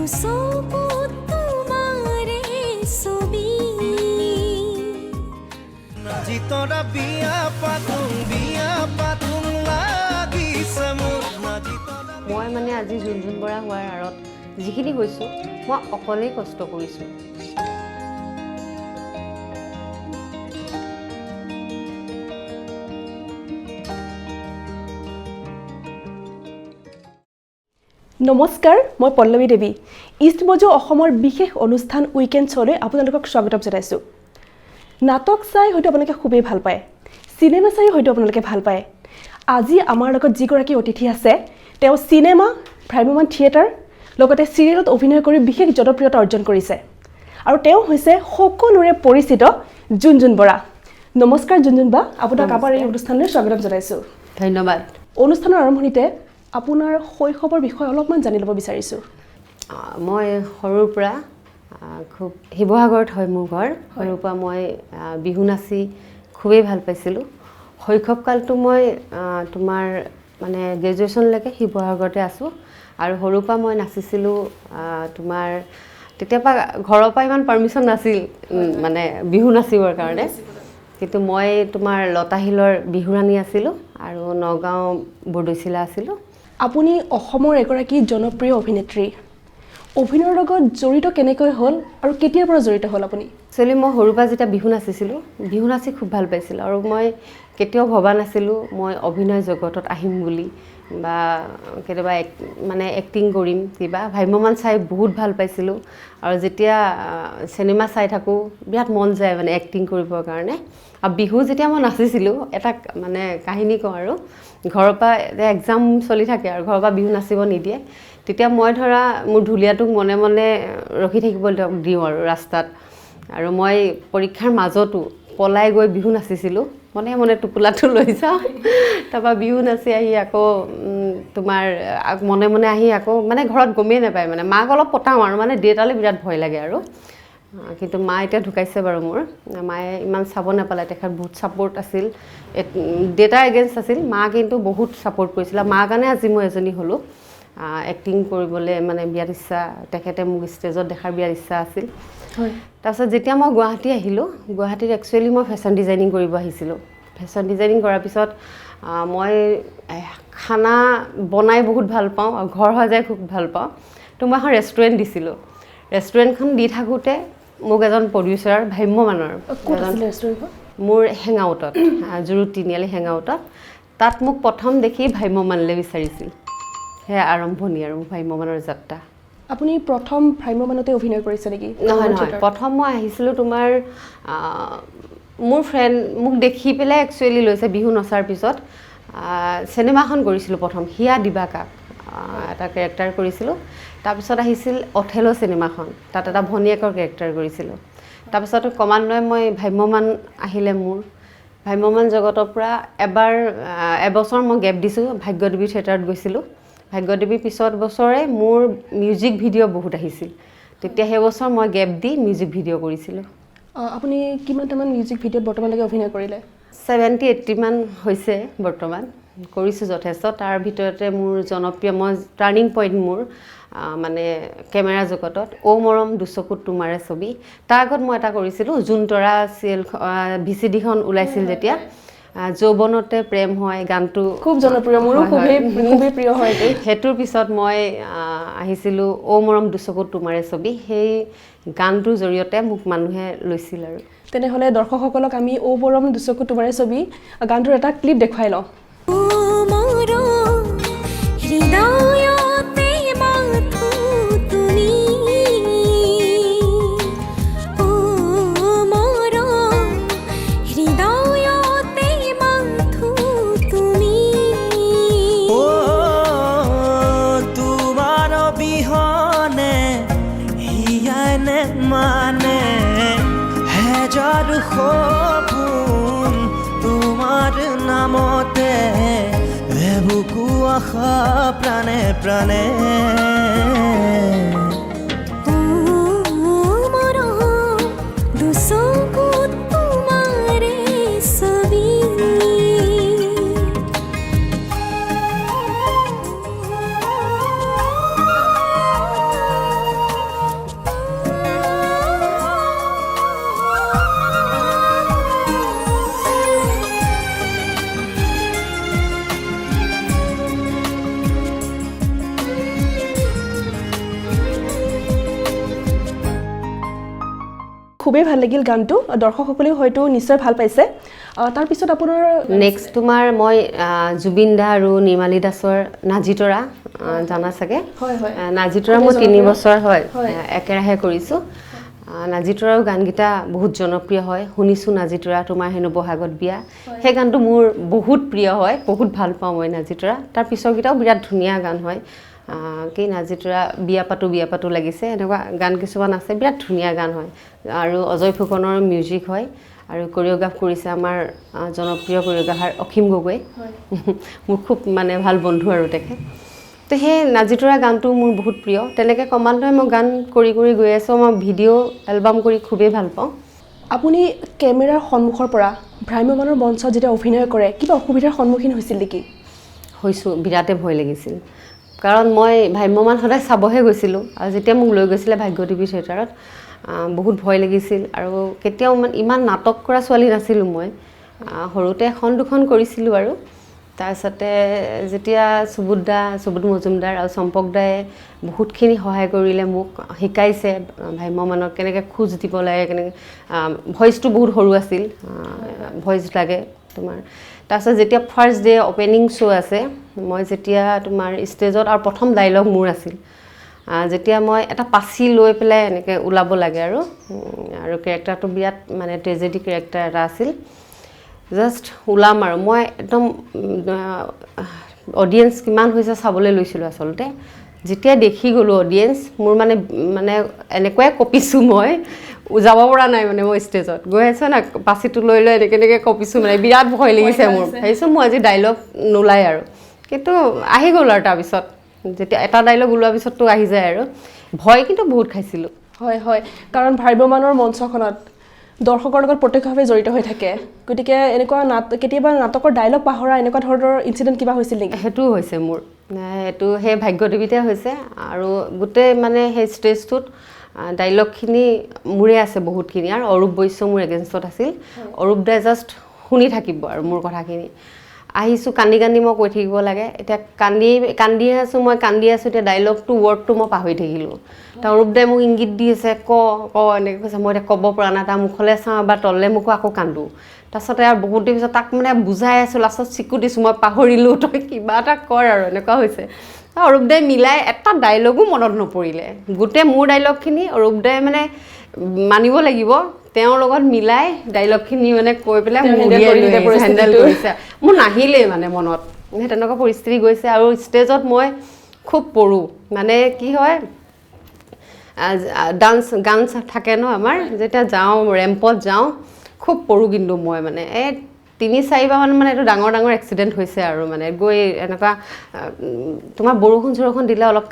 মই মানে আজি জুনজুন বৰা হোৱাৰ আঁৰত যিখিনি হৈছোঁ মই অকলেই কষ্ট কৰিছোঁ। নমস্কাৰ, মই পল্লৱী দেৱী। ইষ্ট মজু অসমৰ বিশেষ অনুষ্ঠান উইকেণ্ড শ্ব'লৈ আপোনালোকক স্বাগতম জনাইছোঁ। নাটক চাই হয়তো আপোনালোকে খুবেই ভাল পায়, চিনেমা চাই হয়তো আপোনালোকে ভাল পায়। আজি আমাৰ লগত যিগৰাকী অতিথি আছে, তেওঁ চিনেমা, ভ্ৰাম্যমাণ থিয়েটাৰ লগতে চিৰিয়েলত অভিনয় কৰি বিশেষ জনপ্ৰিয়তা অৰ্জন কৰিছে আৰু তেওঁ হৈছে সকলোৰে পৰিচিত জুনজুন বৰা। নমস্কাৰ জুনজুন বা, আপোনাক আমাৰ এই অনুষ্ঠানলৈ স্বাগতম জনাইছোঁ। ধন্যবাদ। অনুষ্ঠানৰ আৰম্ভণিতে আপোনাৰ শৈশৱৰ বিষয়ে অলপমান জানি ল'ব বিচাৰিছোঁ। মই সৰুৰ পৰা খুব শিৱসাগৰত হয় মোৰ ঘৰ। সৰুৰ পৰা মই বিহু নাচি খুবেই ভাল পাইছিলোঁ। শৈশৱকালটো মই তোমাৰ মানে গ্ৰেজুৱেশ্যনলৈকে শিৱসাগৰতে আছোঁ আৰু সৰুৰ পৰা মই নাচিছিলোঁ। তোমাৰ তেতিয়াৰ ঘৰৰ পৰা ইমান পাৰ্মিশ্যন নাছিল মানে বিহু নাচিবৰ কাৰণে, কিন্তু মই তোমাৰ লতাশিলৰ বিহুৰাণী আছিলোঁ আৰু নগাঁও বৰদৈচিলা আছিলোঁ। আপুনি অসমৰ এগৰাকী জনপ্ৰিয় অভিনেত্ৰী। অভিনয়ৰ লগত জড়িত কেনেকৈ হ'ল আৰু কেতিয়াৰ পৰা জড়িত হ'ল আপুনি? একচুৱেলি মই সৰুৰ পৰা যেতিয়া বিহু নাচিছিলোঁ, বিহু নাচি খুব ভাল পাইছিলোঁ আৰু মই কেতিয়াও ভবা নাছিলোঁ মই অভিনয় জগতত আহিম বুলি বা কেতিয়াবা মানে এক্টিং কৰিম কিবা। ভ্ৰাম্যমাণ চাই বহুত ভাল পাইছিলোঁ আৰু যেতিয়া চিনেমা চাই থাকোঁ বিৰাট মন যায় মানে এক্টিং কৰিবৰ কাৰণে। আৰু বিহু যেতিয়া মই নাচিছিলোঁ, এটা মানে কাহিনী কওঁ আৰু, ঘৰৰ পৰা এক্সাম চলি থাকে আৰু ঘৰৰ পৰা বিহু নাচিব নিদিয়ে। তেতিয়া মই ধৰা মোৰ ঢুলীয়াটোক মনে মনে ৰখি থাকিব দিওঁ আৰু ৰাস্তাত, আৰু মই পৰীক্ষাৰ মাজতো পলাই গৈ বিহু নাচিছিলোঁ। মনে মনে টোপোলাটো লৈ যাওঁ, তাৰপৰা বিহু নাচি আহি আকৌ তোমাৰ মনে মনে আহি আকৌ মানে ঘৰত গমেই নাপায়, মানে মাক অলপ পতাওঁ আৰু মানে দেউতালৈ বিৰাট ভয় লাগে আৰু। কিন্তু মা এতিয়া ঢুকাইছে বাৰু মোৰ। মায়ে ইমান চাব নাপালে, তেখেত বহুত ছাপোৰ্ট আছিল, দেউতাৰ এগেইনষ্ট আছিল। মা কিন্তু বহুত ছাপোৰ্ট কৰিছিলে। মাৰ কাৰণে আজি মই এজনী হ'লোঁ। এক্টিং কৰিবলৈ মানে বিৰাট ইচ্ছা, তেখেতে মোক ষ্টেজত দেখাৰ বিৰাট ইচ্ছা আছিল। তাৰপিছত যেতিয়া মই গুৱাহাটী আহিলোঁ, গুৱাহাটীত একচুৱেলি মই ফেশ্বন ডিজাইনিং কৰিব আহিছিলোঁ। ফেশ্বন ডিজাইনিং কৰাৰ পিছত মই খানা বনাই বহুত ভাল পাওঁ আৰু ঘৰ সজাই খুব ভাল পাওঁ। তো মই এখন ৰেষ্টুৰেণ্ট দিছিলোঁ। ৰেষ্টুৰেণ্টখন দি থাকোঁতে মোক এজন প্ৰডিউচাৰ ভ্ৰাম্যমাণৰ মোৰ হেঙাউটত, জুৰুড তিনিআলি হেঙাউটত, তাত মোক প্ৰথম দেখি ভ্ৰাম্যমাণলৈ বিচাৰিছিল। সেয়া আৰম্ভণি আৰু ভ্ৰাম্যমাণৰ যাত্ৰা। আপুনি প্ৰথম ভ্ৰাম্যমাণতে অভিনয় কৰিছে নেকি? নহয় নহয়, প্ৰথম মই আহিছিলোঁ তোমাৰ মোৰ ফ্ৰেণ্ড মোক দেখি পেলাই একচুৱেলি লৈছে বিহু নচাৰ পিছত। চিনেমাখন কৰিছিলোঁ প্ৰথম, হিয়া দিবাকা এটা কেৰেক্টাৰ কৰিছিলোঁ। তাৰপিছত আহিছিল অথেলো চিনেমাখন, তাত এটা ভনীয়েকৰ কেৰেক্টাৰ কৰিছিলোঁ। তাৰপিছত ক্ৰমান্বয়ে মই ভ্ৰাম্যমাণ আহিলে মোৰ। ভ্ৰাম্যমাণ জগতৰ পৰা এবছৰ মই গেপ দিছোঁ, ভাগ্যদেৱী থিয়েটাৰত গৈছিলোঁ। ভাগ্যদেৱীৰ পিছত বছৰে মোৰ মিউজিক ভিডিঅ' বহুত আহিছিল, তেতিয়া সেই বছৰ মই গেপ দি মিউজিক ভিডিঅ' কৰিছিলোঁ। আপুনি কিমানটামান মিউজিক ভিডিঅ'ত বৰ্তমানলৈকে অভিনয় কৰিলে? 70-80 মান হৈছে বৰ্তমান, কৰিছোঁ যথেষ্ট। তাৰ ভিতৰতে মোৰ জনপ্ৰিয়, মই টাৰ্ণিং পইণ্ট মোৰ মানে কেমেৰা জগতত অ' মৰম দুচকুত তোমাৰে ছবি। তাৰ আগত মই এটা কৰিছিলোঁ জোনতৰা চিৰিয়েল, VCD-খন ওলাইছিল যেতিয়া, যৌৱনতে প্ৰেম হয় গানটো খুব জনপ্ৰিয়, মোৰো খুবেই প্ৰিয় হয়। সেইটোৰ পিছত মই আহিছিলোঁ অ' মৰম দুচকুত তোমাৰে ছবি। সেই গানটোৰ জৰিয়তে মোক মানুহে লৈছিল। আৰু তেনেহ'লে দৰ্শকসকলক আমি অ' মৰম দুচকুত তোমাৰে ছবি গানটোৰ এটা ক্লিপ দেখুৱাই লওঁ। তোমাৰ নামতে বুকু আশা প্ৰাণে প্ৰাণে খুবেই ভাল লাগিল গানটো দৰ্শকসকলেও হয়তো নিশ্চয় ভাল পাইছে তাৰপিছত আপোনাৰ নেক্সট তোমাৰ মই জুবিন দা আৰু নিৰ্মালী দাসৰ নাজিতৰা জানা চাগে হয় হয় নাজিতৰা মই 3 বছৰ হয় একেৰাহে কৰিছোঁ নাজিতৰাও গানকেইটা বহুত জনপ্ৰিয় হয় শুনিছোঁ নাজিতৰা তোমাৰ হেনো বহাগত বিয়া সেই গানটো মোৰ বহুত প্ৰিয় হয় বহুত ভাল পাওঁ মই নাজিতৰা তাৰ পিছৰকেইটাও বিৰাট ধুনীয়া গান হয় কি নাজিতৰা বিয়া পাতো লাগিছে এনেকুৱা গান কিছুমান আছে বিৰাট ধুনীয়া গান হয় আৰু অজয় ফুকনৰ মিউজিক হয় আৰু কোৰিওগ্ৰাফ কৰিছে আমাৰ জনপ্ৰিয় কোৰিওগ্ৰাফাৰ অসীম গগৈ মোৰ খুব মানে ভাল বন্ধু আৰু তেখেত তো সেই নাজিতৰা গানটো মোৰ বহুত প্ৰিয় তেনেকৈ ক্ৰমান্বয়ে মই গান কৰি গৈ আছোঁ মই ভিডিঅ' এলবাম কৰি খুবেই ভাল পাওঁ আপুনি কেমেৰাৰ সন্মুখৰ পৰা ভ্ৰাম্যমানৰ মঞ্চত যেতিয়া অভিনয় কৰে কিবা অসুবিধাৰ সন্মুখীন হৈছিল নেকি হৈছোঁ বিৰাটে ভয় লাগিছিল কাৰণ মই ভ্ৰাম্যমান সদায় চাবহে গৈছিলোঁ আৰু যেতিয়া মোক লৈ গৈছিলে ভাগ্যদেৱী থিয়েটাৰত বহুত ভয় লাগিছিল আৰু কেতিয়াও ইমান নাটক কৰা ছোৱালী নাছিলোঁ মই সৰুতে এখন দুখন কৰিছিলোঁ আৰু তাৰপিছতে যেতিয়া সুবোধ মজুমদাৰ আৰু চম্পক দায়ে বহুতখিনি সহায় কৰিলে মোক শিকাইছে ভ্ৰাম্যমানত কেনেকৈ খোজ দিব লাগে কেনেকৈ ভইচটো বহুত সৰু আছিল ভইচ লাগে তোমাৰ তাৰপিছত যেতিয়া ফাৰ্ষ্ট ডে অপেনিং শ্ব' আছে মই যেতিয়া তোমাৰ ষ্টেজত আৰু প্ৰথম ডাইলগ মোৰ আছিল যেতিয়া মই এটা পাচি লৈ পেলাই এনেকৈ ওলাব লাগে আৰু কেৰেক্টাৰটো বিৰাট মানে ট্ৰেজেডি কেৰেক্টাৰ এটা আছিল জাষ্ট ওলাম আৰু মই একদম অডিয়েঞ্চ কিমান হৈছে চাবলৈ লৈছিলোঁ আচলতে যেতিয়া দেখি গ'লোঁ অডিয়েঞ্চ মোৰ মানে এনেকুৱাই কঁপিছোঁ মই যাব পৰা নাই মানে মই ষ্টেজত গৈ আছোঁ না পাচিটো লৈ এনেকৈ কঁপিছোঁ মানে বিৰাট ভয় লাগিছে মোৰ ভাবিছোঁ মই আজি ডাইলগ নোলায় আৰু কিন্তু আহি গ'ল আৰু তাৰপিছত যেতিয়া এটা ডাইলগ ওলোৱাৰ পিছততো আহি যায় আৰু ভয় কিন্তু বহুত খাইছিলোঁ হয় হয় কাৰণ ভ্ৰাম্যমানৰ মঞ্চখনত দৰ্শকৰ লগত প্ৰত্যক্ষভাৱে জড়িত হৈ থাকে গতিকে এনেকুৱা কেতিয়াবা নাটকৰ ডাইলগ পাহৰা এনেকুৱা ধৰণৰ ইনচিডেণ্ট কিবা হৈছিল নেকি সেইটোও হৈছে মোৰ সেইটো সেই ভাগ্যদেৱীতে হৈছে আৰু গোটেই মানে সেই ষ্টেজটোত ডাইলগখিনি মোৰে আছে বহুতখিনি আৰু অৰূপ বৈশ্য মোৰ এগেইনষ্টত আছিল অৰূপ দাই জাষ্ট শুনি থাকিব আৰু মোৰ কথাখিনি আহিছোঁ কান্দি মই কৈ থাকিব লাগে এতিয়া কান্দি আছোঁ এতিয়া ডাইলগটো ৱৰ্ডটো মই পাহৰি থাকিলোঁ তাৰ অৰূপ দাই মোক ইংগিত দি আছে ক এনেকৈ কৈছে মই এতিয়া ক'ব পৰা নাই তাৰ মুখলৈ চাওঁ বা তললৈ মোকো আকৌ কান্দো তাৰপিছতে আৰু বহুত দিন পিছত তাক মানে বুজাই আছোঁ লাষ্টত চিকু দিছোঁ মই পাহৰিলোঁ তই কিবা এটা কৰ আৰু এনেকুৱা হৈছে অৰূপ দাই মিলাই এটা ডাইলগো মনত নপৰিলে গোটেই মোৰ ডাইলগখিনি অৰূপ দাই মানে মানিব লাগিব তেওঁৰ লগত মিলাই ডাইলগখিনি মানে কৈ পেলাই হেণ্ডেল কৰিছে মোৰ নাহিলেই মানে মনত সেই তেনেকুৱা পৰিস্থিতি গৈছে আৰু ষ্টেজত মই খুব পঢ়োঁ মানে কি হয় গান থাকে ন আমাৰ যেতিয়া যাওঁ ৰেম্পত যাওঁ খুব পঢ়োঁ কিন্তু মই মানে 3-4 বাৰমান মানে এইটো ডাঙৰ এক্সিডেণ্ট হৈছে আৰু মানে গৈ এনেকুৱা তোমাৰ বৰষুণ দিলে অলপ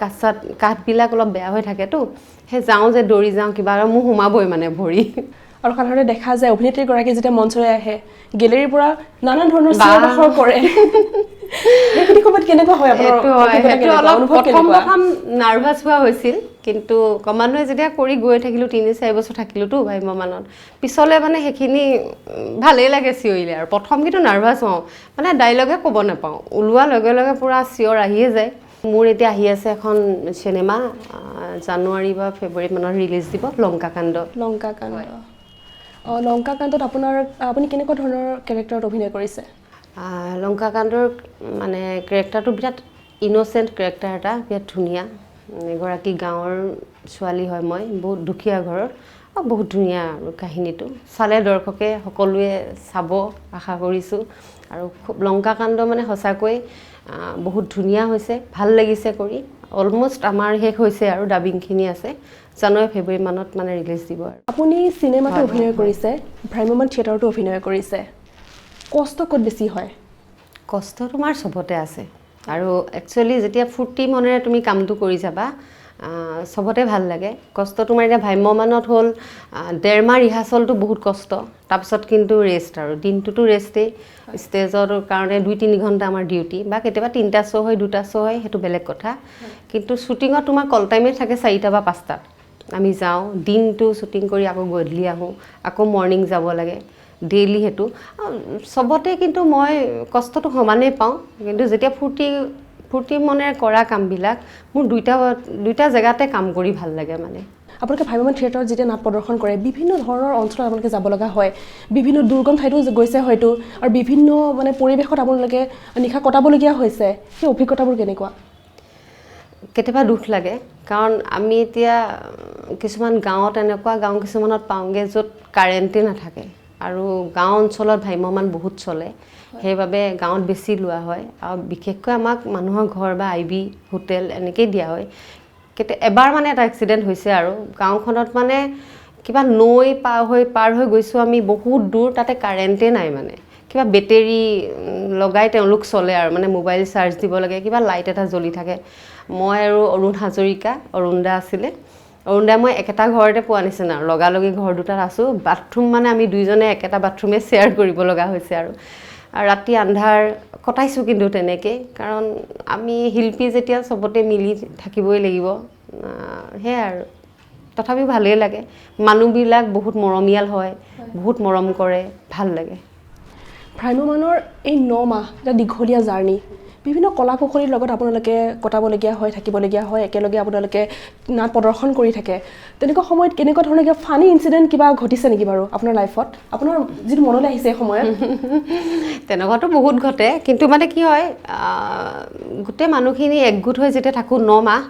কাঠবিলাক অলপ বেয়া হৈ থাকেতো সেই যাওঁ যে দৌৰি যাওঁ কিবা আৰু মোৰ সোমাবই মানে ভৰি আৰু সাধাৰণতে দেখা যায় অভিনেত্ৰীগৰাকী যেতিয়া মঞ্চলৈ আহে গেলেৰীৰ পৰা নানা ধৰণৰ চিঞৰ কৰে সেইখিনি সময়ত কেনেকুৱা হয় আপোনাৰ প্ৰথম নাৰ্ভাছ হোৱা হৈছিল কিন্তু ক্ৰমান্বয়ে যেতিয়া কৰি গৈ থাকিলোঁ 3-4 বছৰ থাকিলোঁতো ভ্ৰাম্যমানত পিছলৈ মানে সেইখিনি ভালেই লাগে চিঞৰিলে আৰু প্ৰথম কিন্তু নাৰ্ভাছ হওঁ মানে ডাইলগে ক'ব নাপাওঁ ওলোৱাৰ লগে লগে পূৰা চিঞৰ আহিয়ে যায় মোৰ এতিয়া আহি আছে এখন চিনেমা জানুৱাৰী বা ফেব্ৰুৱাৰী মানত ৰিলিজ দিব লংকাকাণ্ডত আপুনি কেনেকুৱা ধৰণৰ কেৰেক্টাৰত অভিনয় কৰিছে লংকাকাণ্ডৰ মানে কেৰেক্টাৰটো বিৰাট ইন'চেণ্ট কেৰেক্টাৰ এটা বিৰাট ধুনীয়া এগৰাকী গাঁৱৰ ছোৱালী হয় মই বহুত দুখীয়া ঘৰৰ বহুত ধুনীয়া আৰু কাহিনীটো চালে দৰ্শকে সকলোৱে চাব আশা কৰিছোঁ আৰু খুব লংকাকাণ্ড মানে সঁচাকৈ বহুত ধুনীয়া হৈছে ভাল লাগিছে কৰি অলমষ্ট আমাৰ শেষ হৈছে আৰু ডাবিংখিনি আছে জানুৱাৰী ফেব্ৰুৱাৰী মানত মানে ৰিলিজ দিব আৰু আপুনি চিনেমাটো অভিনয় কৰিছে ভ্ৰাম্যমান থিয়েটাৰতো অভিনয় কৰিছে কষ্ট ক'ত বেছি হয় কষ্ট তোমাৰ চবতে আছে আৰু একচুৱেলি যেতিয়া ফূৰ্তি মনেৰে তুমি কামটো কৰি যাবা চবতে ভাল লাগে কষ্ট তোমাৰ এতিয়া ভ্ৰাম্যমানত হ'ল 1.5 মাহ ৰিহাৰ্চলটো বহুত কষ্ট তাৰপিছত কিন্তু ৰেষ্ট আৰু দিনটোতো ৰেষ্টেই ষ্টেজৰ কাৰণে 2-3 ঘণ্টা আমাৰ ডিউটি বা কেতিয়াবা 3টা শ্ব' হয় 2টা শ্ব' হয় সেইটো বেলেগ কথা কিন্তু শ্বুটিঙত তোমাৰ কল টাইমে থাকে 4টা বা 5টাত আমি যাওঁ দিনটো শ্বুটিং কৰি আকৌ গধূলি আহোঁ আকৌ মৰ্ণিং যাব লাগে ডেইলি সেইটো চবতে কিন্তু মই কষ্টটো সমানেই পাওঁ কিন্তু যেতিয়া ফূৰ্তি মনেৰে কৰা কামবিলাক মোৰ দুইটা জেগাতে কাম কৰি ভাল লাগে মানে আপোনালোকে ভ্ৰাম্যমাণ থিয়েটাৰত যেতিয়া নাট প্ৰদৰ্শন কৰে বিভিন্ন ধৰণৰ অঞ্চলত আপোনালোকে যাব লগা হয় বিভিন্ন দুৰ্গম ঠাইতো গৈছে হয়তো আৰু বিভিন্ন মানে পৰিৱেশত আপোনালোকে নিশা কটাবলগীয়া হৈছে সেই অভিজ্ঞতাবোৰ কেনেকুৱা কেতিয়াবা দুখ লাগে কাৰণ আমি এতিয়া কিছুমান গাঁৱত এনেকুৱা গাঁও কিছুমানত পাওঁগৈ য'ত কাৰেণ্টে নাথাকে আৰু গাঁও অঞ্চলত ভ্ৰাম্যমাণ বহুত চলে সেইবাবে গাঁৱত বেছি লোৱা হয় আৰু বিশেষকৈ আমাক মানুহৰ ঘৰ বা আইবি হোটেল এনেকেই দিয়া হয় এবাৰ মানে এটা এক্সিডেণ্ট হৈছে আৰু গাঁওখনত মানে কিবা নৈ পাৰ হৈ গৈছোঁ আমি বহুত দূৰ তাতে কাৰেণ্টে নাই মানে কিবা বেটেৰী লগাই তেওঁলোক চলে আৰু মানে মোবাইল চাৰ্জ দিব লাগে কিবা লাইট এটা জ্বলি থাকে মই আৰু অৰুণ হাজৰিকা অৰুণদা আছিলে অৰুণদা মই একেটা ঘৰতে পোৱা নিচিনা আৰু লগালগি ঘৰ দুটাত আছোঁ বাথৰুম মানে আমি দুইজনে একেটা বাথৰুমে শ্বেয়াৰ কৰিব লগা হৈছে আৰু ৰাতি আন্ধাৰ কটাইছোঁ কিন্তু তেনেকৈ কাৰণ আমি শিল্পী যেতিয়া চবতে মিলি থাকিবই লাগিব সেয়াই আৰু তথাপিও ভালেই লাগে মানুহবিলাক বহুত মৰমীয়াল হয় বহুত মৰম কৰে ভাল লাগে ভ্ৰাম্যমাণৰ এই 9 মাহ এটা দীঘলীয়া জাৰ্ণি বিভিন্ন কলা কৌশলীৰ লগত আপোনালোকে কটাবলগীয়া হয় থাকিবলগীয়া হয় একেলগে আপোনালোকে নাট প্ৰদৰ্শন কৰি থাকে তেনেকুৱা সময়ত কেনেকুৱা ধৰণৰ কিবা ফানি ইনচিডেণ্ট কিবা ঘটিছে নেকি বাৰু আপোনাৰ লাইফত আপোনাৰ যিটো মনলৈ আহিছে এই সময়ত তেনেকুৱাতো বহুত ঘটে কিন্তু মানে কি হয় গোটেই মানুহখিনি একগোট হৈ যেতিয়া থাকোঁ 9 মাহ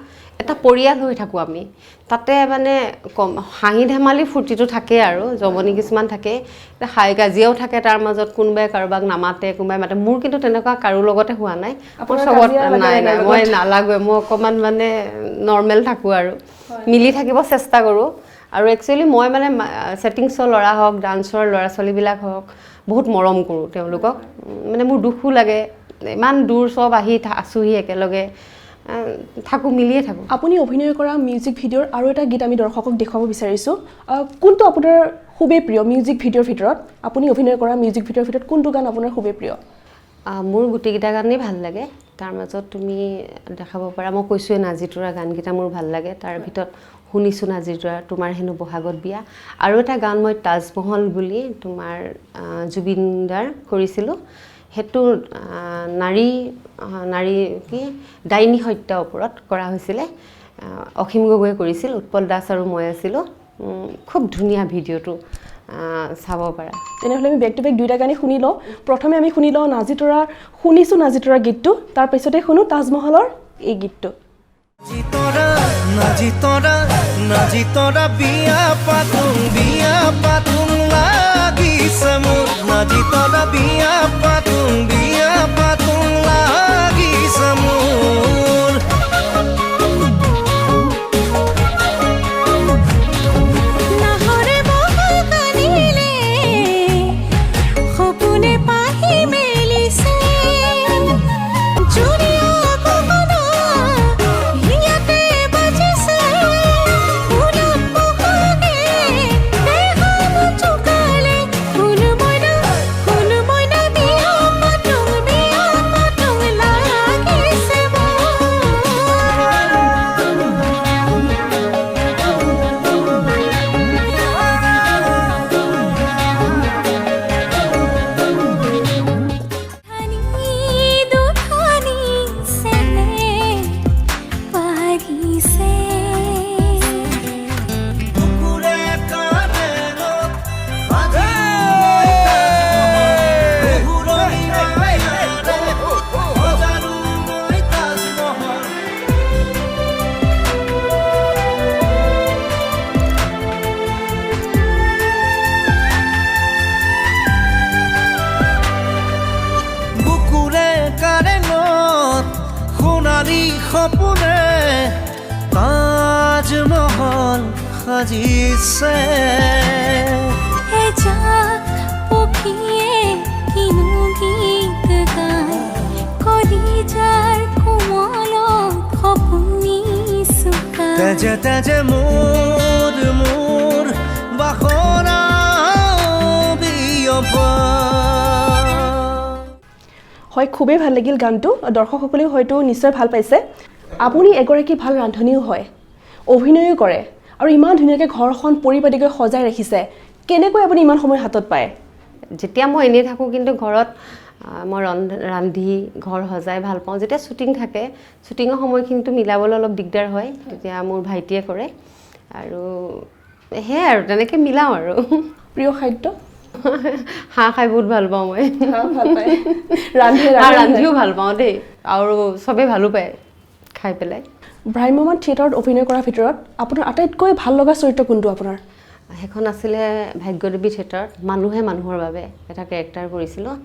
এটা পৰিয়াল হৈ থাকোঁ আমি তাতে মানে হাঁহি ধেমালি ফূৰ্তিটো থাকে আৰু জমনি কিছুমান থাকে হাই কাজিয়াও থাকে তাৰ মাজত কোনোবাই কাৰোবাক নামাতে কোনোবাই মাতে মোৰ কিন্তু তেনেকুৱা কাৰো লগতে হোৱা নাই মোৰ চবত নাই মই নালাগোৱে মই অকণমান মানে নৰ্মেল থাকোঁ আৰু মিলি থাকিব চেষ্টা কৰোঁ আৰু একচুৱেলি মই মানে ছেটিংছৰ ল'ৰা হওক ডান্সৰ ল'ৰা ছোৱালীবিলাক হওক বহুত মৰম কৰোঁ তেওঁলোকক মানে মোৰ দুখো লাগে ইমান দূৰ চব আহি আছোঁহি একেলগে থাকোঁ মিলিয়ে থাকোঁ আপুনি অভিনয় কৰা মিউজিক ভিডিঅ'ৰ আৰু এটা গীত আমি দৰ্শকক দেখুৱাব বিচাৰিছোঁ কোনটো আপোনাৰ খুবেই প্ৰিয় মিউজিক ভিডিঅ'ৰ ভিতৰত আপুনি অভিনয় কৰা মিউজিক ভিডিঅ'ৰ ভিতৰত কোনটো গান আপোনাৰ খুবেই প্ৰিয় মোৰ গোটেইকেইটা গানেই ভাল লাগে তাৰ মাজত তুমি দেখাব পাৰা মই কৈছোঁৱে নাজিতৰা গানকেইটা মোৰ ভাল লাগে তাৰ ভিতৰত শুনিছোঁ নাজিতৰা তোমাৰ হেনো বহাগত বিয়া আৰু এটা গান মই তাজমহল বুলি তোমাৰ জুবিন দাৰ কৰিছিলোঁ সেইটো নাৰী কি ডাইনী হত্যাৰ ওপৰত কৰা হৈছিলে অসীম গগৈয়ে কৰিছিল উৎপল দাস আৰু মই আছিলোঁ খুব ধুনীয়া ভিডিঅ'টো চাব পাৰা তেনেহ'লে আমি বেক টু বেক দুইটা গানেই শুনি লওঁ প্ৰথমে আমি শুনি লওঁ নাজিতৰা শুনিছোঁ নাজিতৰা গীতটো তাৰপিছতে শুনো তাজমহলৰ এই গীতটো নাজিতৰা বিয়া পাতুং লাগিছে মোৰ নাজিতৰা বিয়া পাতুং লাগিছে মোৰ নাহৰে বহু কানিলে সপোনে পাহি মেলিছে জুৰিয়া কমনা হিয়াতে বাজিছে ফুলত পকাকে দেহা চুকালে ফুল মইনা বিয়া পাতুং লাগিছে দুধানি চেনে পাৰিছে কুকুৰে কানে বুকুৰে কাৰেঙত সোণালী সপোনে তাজমহল সাজিছে এজাক পক্ষীয়ে কিনো গীত গায় কলিজাৰ কোমলত সপোনি চুকায় তেজে তেজে মোৰ বাসনা বিয়পা হয় খুবেই ভাল লাগিল গানটো দৰ্শকসকলেও হয়তো নিশ্চয় ভাল পাইছে আপুনি এগৰাকী ভাল ৰান্ধনীও হয় অভিনয়ো কৰে আৰু ইমান ধুনীয়াকৈ ঘৰখন পৰিপাটিকৈ সজাই ৰাখিছে কেনেকৈ আপুনি ইমান সময় হাতত পায় যেতিয়া মই এনেই থাকোঁ কিন্তু ঘৰত মই ৰান্ধি ঘৰ সজাই ভাল পাওঁ যেতিয়া শ্বুটিং থাকে শ্বুটিঙৰ সময়খিনিতো মিলাবলৈ অলপ দিগদাৰ হয় তেতিয়া মোৰ ভাইটিয়ে কৰে আৰু সেয়াই আৰু তেনেকৈ মিলাওঁ আৰু প্ৰিয় খাদ্য হাঁহ খাই বহুত ভাল পাওঁ মই ভাল পায় ৰান্ধে আৰু ৰান্ধিও ভাল পাওঁ দেই আৰু চবেই ভালো পায় খাই পেলাই ভ্ৰাম্যমান থিয়েটাৰত অভিনয় কৰাৰ ভিতৰত আপোনাৰ আটাইতকৈ ভাল লগা চৰিত্ৰ কোনটো আপোনাৰ সেইখন আছিলে ভাগ্যদেৱী থিয়েটাৰত মানুহে মানুহৰ বাবে এটা কেৰেক্টাৰ কৰিছিলোঁ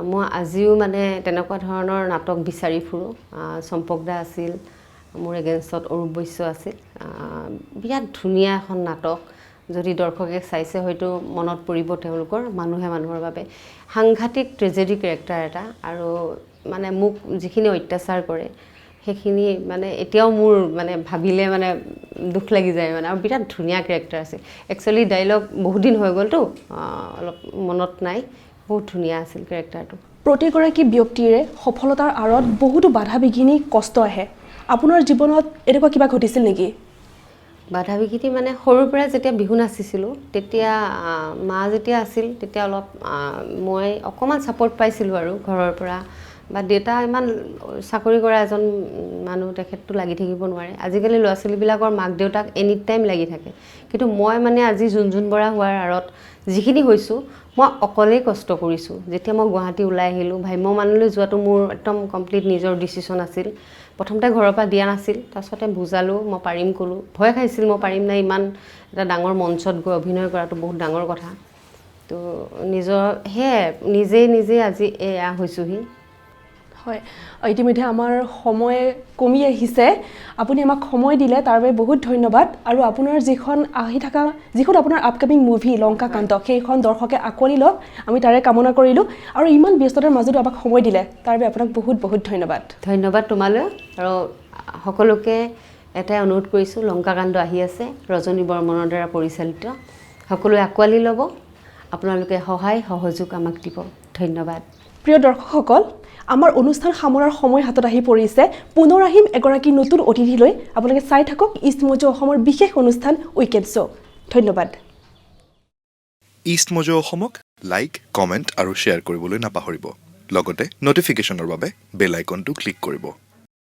মই আজিও মানে তেনেকুৱা ধৰণৰ নাটক বিচাৰি ফুৰোঁ চম্পক দা আছিল মোৰ এগেইনষ্টত অৰূপ বৈশ্য আছিল বিৰাট ধুনীয়া এখন নাটক যদি দৰ্শকে চাইছে হয়তো মনত পৰিব তেওঁলোকৰ মানুহে মানুহৰ বাবে সাংঘাতিক ট্ৰেজেডি কেৰেক্টাৰ এটা আৰু মানে মোক যিখিনি অত্যাচাৰ কৰে সেইখিনি মানে এতিয়াও মোৰ মানে ভাবিলে মানে দুখ লাগি যায় মানে আৰু বিৰাট ধুনীয়া কেৰেক্টাৰ আছিল একচুৱেলি ডাইলগ বহুত দিন হৈ গ'লতো অলপ মনত নাই বহুত ধুনীয়া আছিল কেৰেক্টাৰটো প্ৰতিগৰাকী ব্যক্তিৰে সফলতাৰ আঁৰত বহুতো বাধা বিঘিনি কষ্ট আহে আপোনাৰ জীৱনত এনেকুৱা কিবা ঘটিছিল নেকি বাধা বিঘিনি মানে সৰুৰ পৰা যেতিয়া বিহু নাচিছিলোঁ তেতিয়া মা যেতিয়া আছিল তেতিয়া অলপ মই অকণমান ছাপৰ্ট পাইছিলোঁ আৰু ঘৰৰ পৰা বা দেউতা ইমান চাকৰি কৰা এজন মানুহ তেখেতটো লাগি থাকিব নোৱাৰে আজিকালি ল'ৰা ছোৱালীবিলাকৰ মাক দেউতাক এনি টাইম লাগি থাকে কিন্তু মই মানে আজি জুনজুন বৰা হোৱাৰ আঁৰত যিখিনি হৈছোঁ মই অকলেই কষ্ট কৰিছোঁ যেতিয়া মই গুৱাহাটী ওলাই আহিলোঁ ভ্ৰাম্যমানলৈ যোৱাটো মোৰ একদম কমপ্লিট নিজৰ ডিচিশ্যন আছিল প্ৰথমতে ঘৰৰ পৰা দিয়া নাছিল তাৰপিছতে বুজালোঁ মই পাৰিম ক'লোঁ ভয় খাইছিল মই পাৰিম নাই ইমান এটা ডাঙৰ মঞ্চত গৈ অভিনয় কৰাটো বহুত ডাঙৰ কথা তো নিজৰ সেয়াই নিজেই আজি এয়া হৈছোঁহি হয় ইতিমধ্যে আমাৰ সময় কমি আহিছে আপুনি আমাক সময় দিলে তাৰ বাবে বহুত ধন্যবাদ আৰু আপোনাৰ যিখন আপোনাৰ আপকামিং মুভি লংকাকান্ত সেইখন দৰ্শকে আঁকোৱালি লওক আমি তাৰে কামনা কৰিলোঁ আৰু ইমান ব্যস্ততাৰ মাজতো আমাক সময় দিলে তাৰ বাবে আপোনাক বহুত বহুত ধন্যবাদ তোমালৈ আৰু সকলোকে এটাই অনুৰোধ কৰিছোঁ লংকাকান্ত আহি আছে ৰজনী বৰ্মনৰ দ্বাৰা পৰিচালিত সকলোৱে আঁকোৱালি ল'ব আপোনালোকে সহায় সহযোগ আমাক দিব ধন্যবাদ প্ৰিয় দৰ্শকসকল আমাৰ অনুষ্ঠান সামৰাৰ সময় হাতত আহি পৰিছে পুনৰ আহিম এগৰাকী নতুন অতিথি লৈ আপোনালোকে চাই থাকক ইষ্ট মজো অসমৰ বিশেষ অনুষ্ঠান উইকেণ্ড শ্ব' ধন্যবাদ ইষ্ট মজো অসমক লাইক কমেণ্ট আৰু শ্বেয়াৰ কৰিবলৈ নাপাহৰিব লগতে নটিফিকেশ্যনৰ বাবে বেল আইকনটো ক্লিক কৰিব